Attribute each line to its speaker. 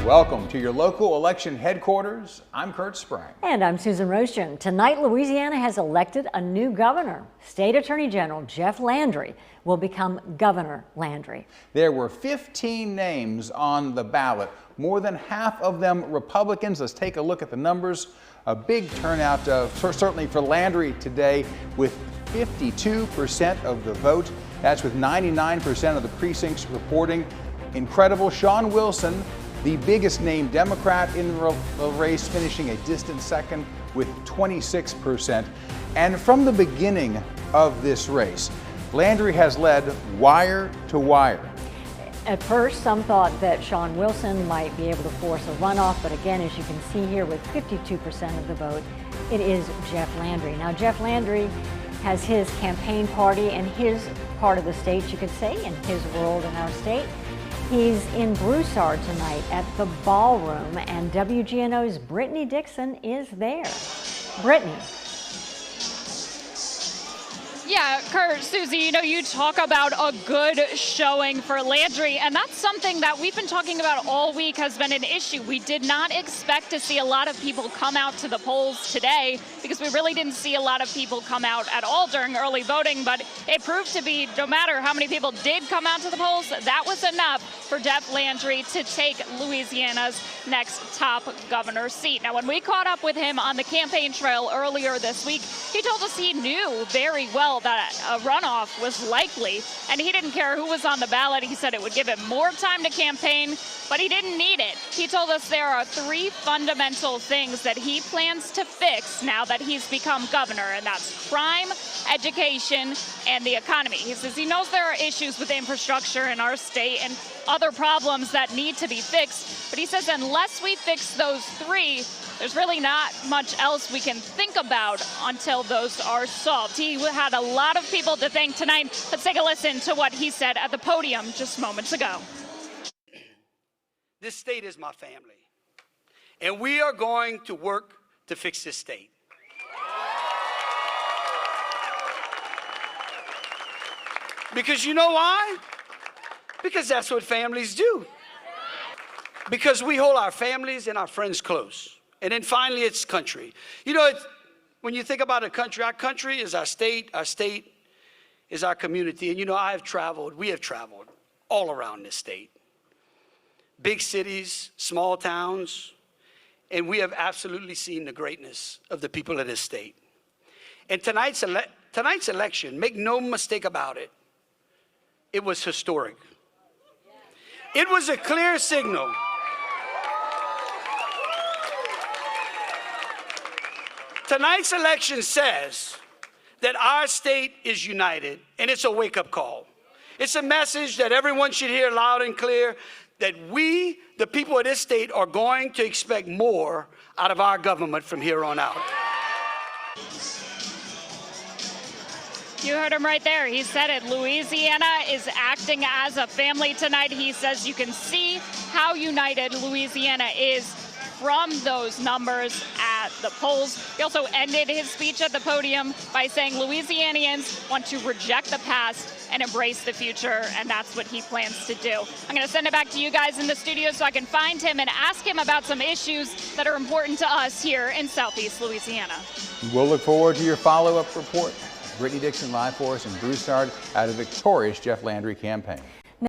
Speaker 1: Welcome to your local election headquarters. I'm Kurt Sprang.
Speaker 2: And I'm Susan Roschen. Tonight, Louisiana has elected a new governor. State Attorney General Jeff Landry will become Governor Landry.
Speaker 1: There were 15 names on the ballot, more than half of them Republicans. Let's take a look at the numbers. A big turnout, certainly for Landry today, with 52% of the vote. That's with 99% of the precincts reporting. Incredible. Shawn Wilson, the biggest name Democrat in the race, finishing a distant second with 26%. And from the beginning of this race, Landry has led wire to wire.
Speaker 2: At first, some thought that Shawn Wilson might be able to force a runoff, but again, as you can see here, with 52% of the vote, it is Jeff Landry. Now, Jeff Landry has his campaign party and his part of the state, you could say, in his world in our state. He's in Broussard tonight at the Ballroom, and WGNO's Brittany Dixon is there. Brittany.
Speaker 3: Yeah, Kurt, Susie, you talk about a good showing for Landry, and that's something that we've been talking about all week has been an issue. We did not expect to see a lot of people come out to the polls today because we really didn't see a lot of people come out at all during early voting, but it proved to be, no matter how many people did come out to the polls, that was enough for Jeff Landry to take Louisiana's next top governor seat. Now, when we caught up with him on the campaign trail earlier this week, he told us he knew very well that a runoff was likely, and he didn't care who was on the ballot. He said it would give him more time to campaign, but he didn't need it. He told us there are 3 fundamental things that he plans to fix now that he's become governor, and that's crime, education, and the economy. He says he knows there are issues with infrastructure in our state and other problems that need to be fixed, but he says unless we fix those 3, there's really not much else we can think about until those are solved. He had a lot of people to thank tonight. Let's take a listen to what he said at the podium just moments ago.
Speaker 4: This state is my family, and we are going to work to fix this state. Because you know why? Because that's what families do. Because we hold our families and our friends close. And then finally, it's country. When you think about our country is our state is our community. And we have traveled all around this state. Big cities, small towns, and we have absolutely seen the greatness of the people of this state. And tonight's election, make no mistake about it, it was historic. It was a clear signal. Tonight's election says that our state is united, and it's a wake-up call. It's a message that everyone should hear loud and clear, that we, the people of this state, are going to expect more out of our government from here on out.
Speaker 3: You heard him right there. He said it. Louisiana is acting as a family tonight. He says you can see how united Louisiana is from those numbers at the polls. He also ended his speech at the podium by saying Louisianians want to reject the past and embrace the future, and that's what he plans to do. I'm going to send it back to you guys in the studio so I can find him and ask him about some issues that are important to us here in Southeast Louisiana.
Speaker 1: We'll look forward to your follow-up report. Brittany Dixon live for us in Broussard out of victorious Jeff Landry campaign.